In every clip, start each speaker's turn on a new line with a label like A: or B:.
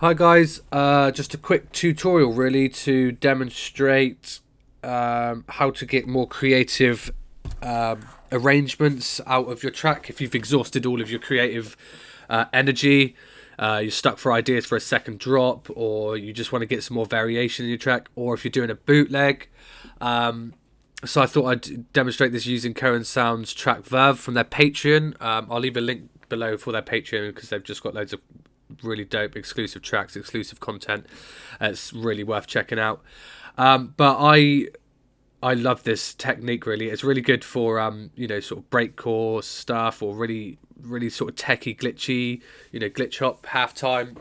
A: Hi guys, just a quick tutorial really to demonstrate how to get more creative arrangements out of your track. If you've exhausted all of your creative energy, you're stuck for ideas for a second drop, or you just want to get some more variation in your track, or if you're doing a bootleg. So I thought I'd demonstrate this using Koan Sounds Verve from their Patreon. I'll leave a link below for their Patreon because they've just got loads of really dope exclusive tracks, exclusive content. It's really worth checking out. But I love this technique really. It's really good for sort of breakcore stuff, or really sort of techie glitchy, glitch hop halftime.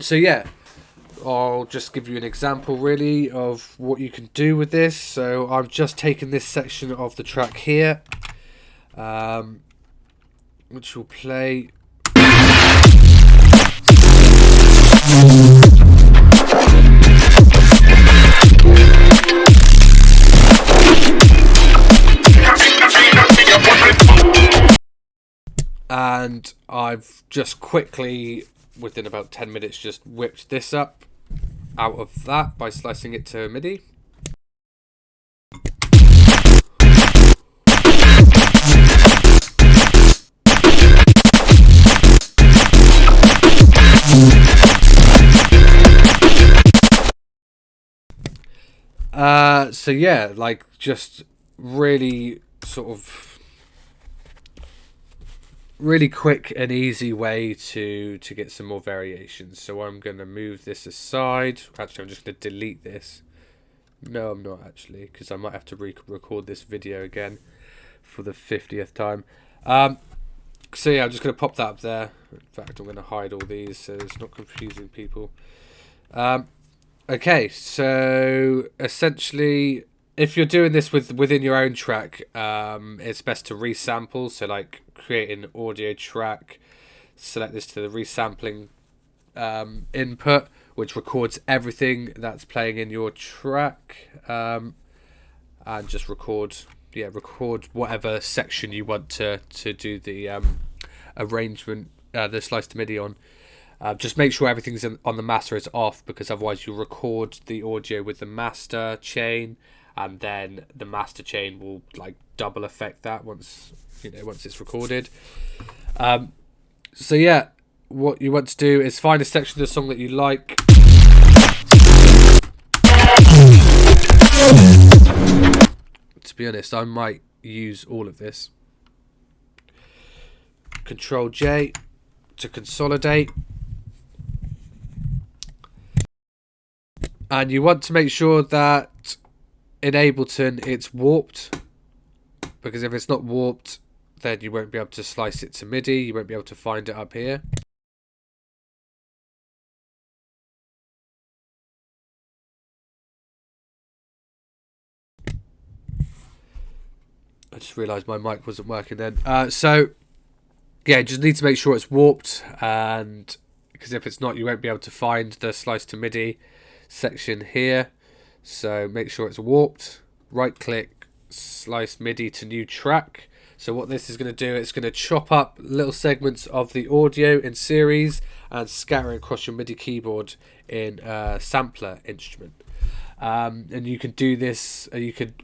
A: So yeah, I'll just give you an example really of what you can do with this. So I've just taken this section of the track here, which will play. And I've just quickly, within about 10 minutes, just whipped this up out of that by slicing it to Midi. So yeah, like just really sort of really quick and easy way to get some more variations. So I'm going to move this aside. Actually, I'm just going to delete this. No, I'm not actually, because I might have to record this video again for the 50th time. So yeah, I'm just going to pop that up there. In fact, I'm going to hide all these so it's not confusing people. Okay, so essentially, if you're doing this within your own track, it's best to resample. So like create an audio track, select this to the resampling input, which records everything that's playing in your track, and just record whatever section you want to do the arrangement, the slice to MIDI on. Just make sure everything's on the master is off, because otherwise you'll record the audio with the master chain, and then the master chain will like double affect that once it's recorded. So yeah, what you want to do is find a section of the song that you like. To be honest, I might use all of this. Control J to consolidate. And you want to make sure that in Ableton it's warped, because if it's not warped, then you won't be able to slice it to MIDI. You won't be able to find it up here. I just realised my mic wasn't working then. So yeah, you just need to make sure it's warped, and because if it's not, you won't be able to find the slice to MIDI section here. So make sure it's warped. Right click, slice MIDI to new track. So what this is going to do, it's going to chop up little segments of the audio in series and scatter it across your MIDI keyboard in a sampler instrument. And you can do this, you could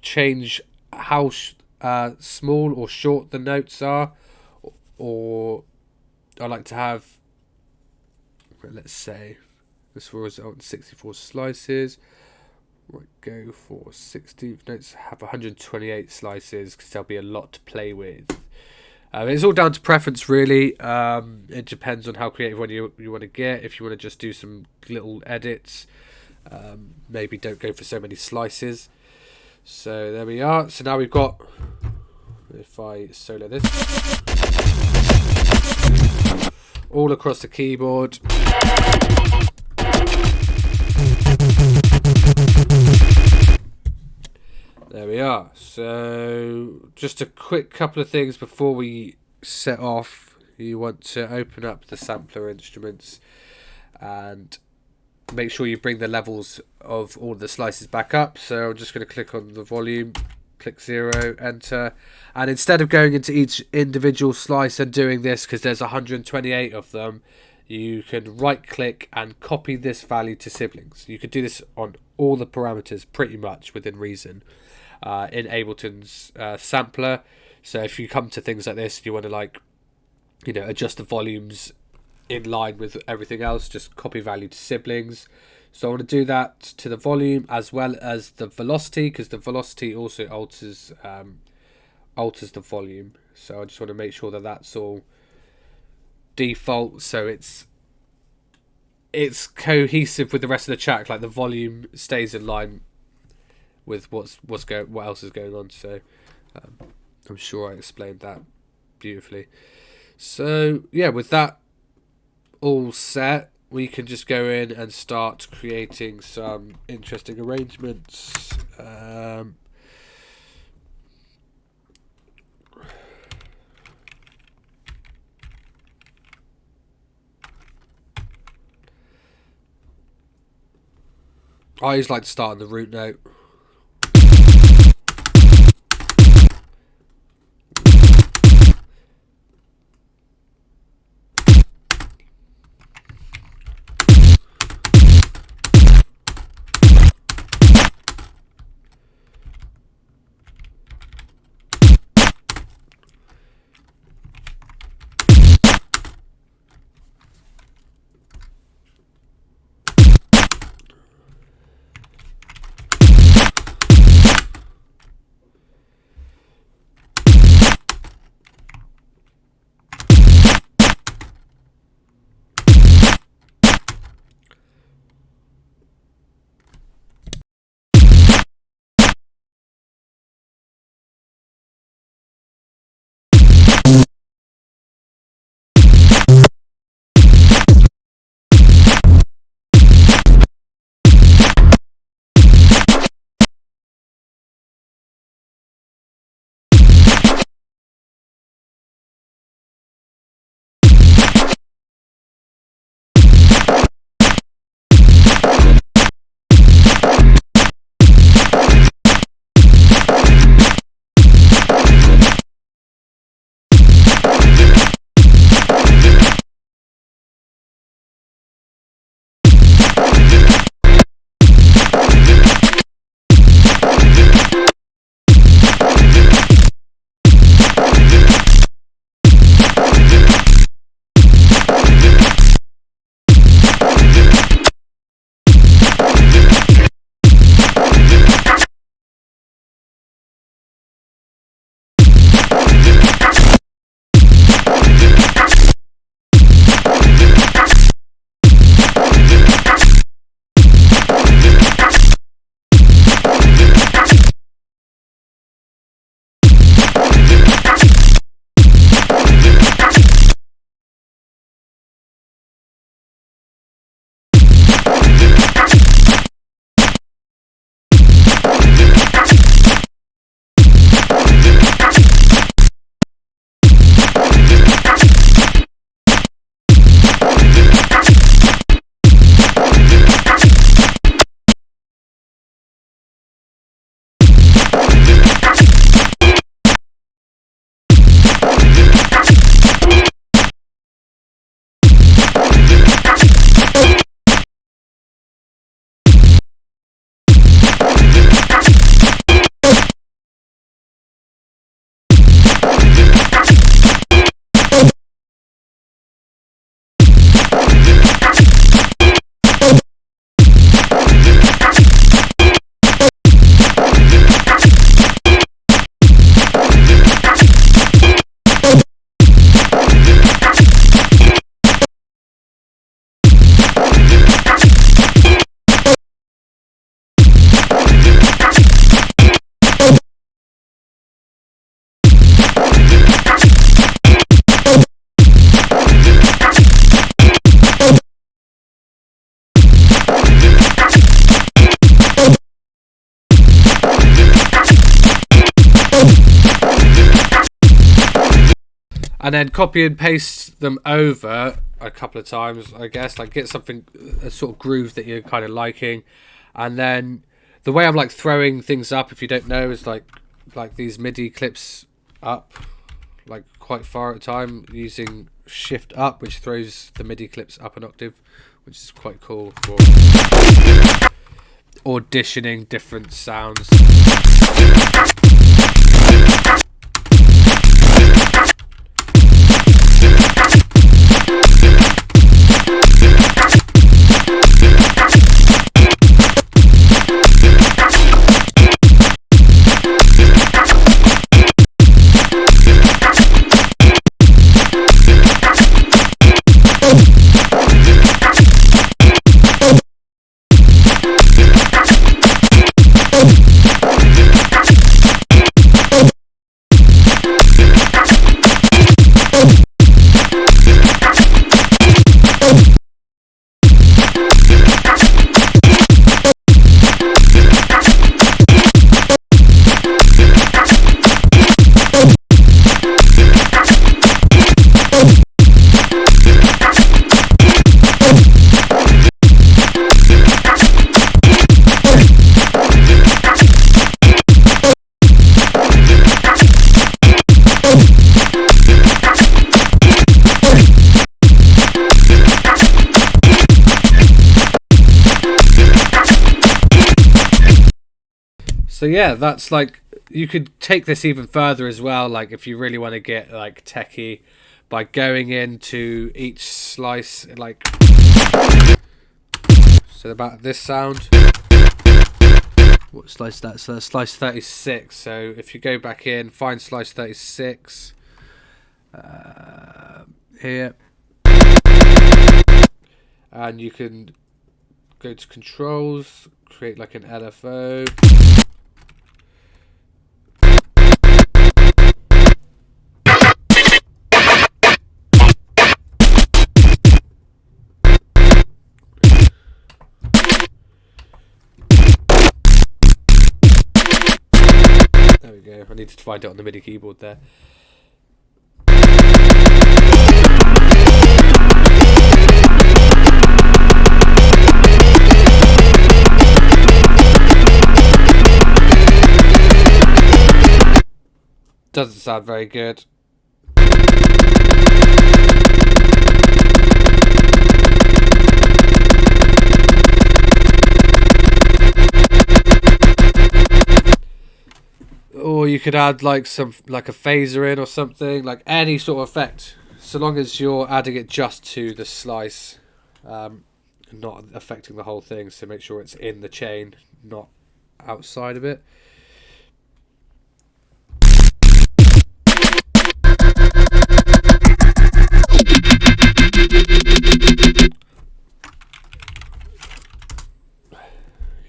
A: change how small or short the notes are, or I like to have, let's say this was on 64 slices. Right, go for 60 notes, have 128 slices, because there'll be a lot to play with. It's all down to preference really. It depends on how creative one you want to get. If you want to just do some little edits, maybe don't go for so many slices. So there we are. So now we've got, if I solo this, all across the keyboard. There we are. So just a quick couple of things before we set off. You want to open up the sampler instruments and make sure you bring the levels of all the slices back up. So I'm just going to click on the volume, click 0, enter, and instead of going into each individual slice and doing this, because there's 128 of them, you can right click and copy this value to siblings. You could do this on all the parameters pretty much within reason in Ableton's sampler. So if you come to things like this, you want to, like, you know, adjust the volumes in line with everything else, just copy value to siblings. So I want to do that to the volume as well as the velocity, because the velocity also alters the volume. So I just want to make sure that that's all default, so it's cohesive with the rest of the track, like the volume stays in line with what else is going on. So I'm sure I explained that beautifully. So yeah, with that all set, we can just go in and start creating some interesting arrangements. I always like to start on the root note. and then copy and paste them over a couple of times, I guess, like get something, a sort of groove that you're kind of liking. And then the way I'm like throwing things up, if you don't know, is like like these MIDI clips up like quite far at a time using shift up, which throws the MIDI clips up an octave, which is quite cool for auditioning different sounds. So yeah, that's like, you could take this even further as well, like if you really want to get like techie, by going into each slice, like, so about this sound, what slice that? So that's slice 36. So if you go back in, find slice 36 here, and you can go to controls, create like an LFO. There we go. I need to find it on the MIDI keyboard there. Doesn't sound very good. Or you could add like some, like a phaser in or something, like any sort of effect, so long as you're adding it just to the slice, not affecting the whole thing. So make sure it's in the chain, not outside of it.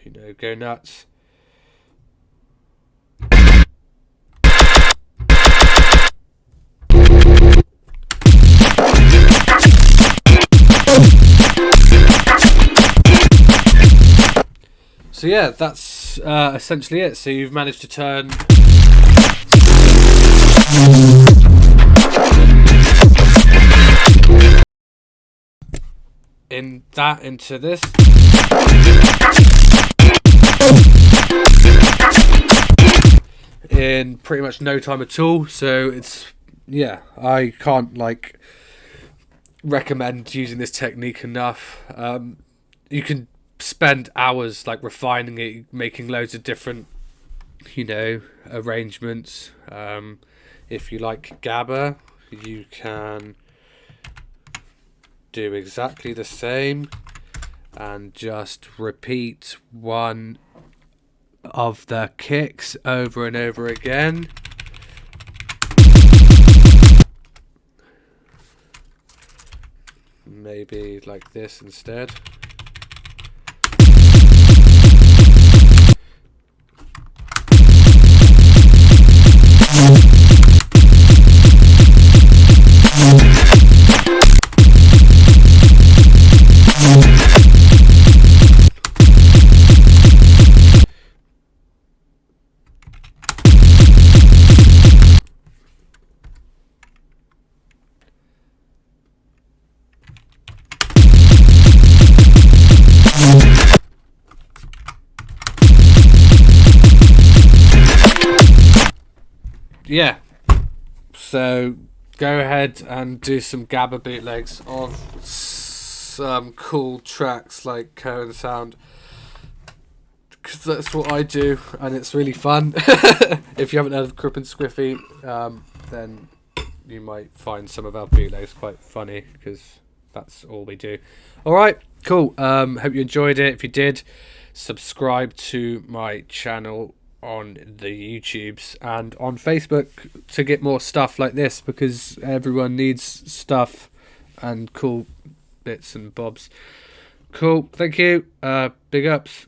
A: You know, go nuts. So yeah, that's essentially it. So you've managed to turn into this. In pretty much no time at all. So it's, yeah, I can't like recommend using this technique enough. You can spend hours like refining it, making loads of different, you know, arrangements. If you like Gabba, you can do exactly the same and just repeat one of the kicks over and over again. Maybe like this instead. yeah, so go ahead and do some Gabba bootlegs of some cool tracks like Koan Sound, because that's what I do, and it's really fun. If you haven't heard of Crip and Squiffy, then you might find some of our bootlegs quite funny, because that's all we do. Alright, cool. Hope you enjoyed it. If you did, subscribe to my channel on the YouTubes and on Facebook to get more stuff like this, because everyone needs stuff and cool bits and bobs. Cool, thank you. Big ups.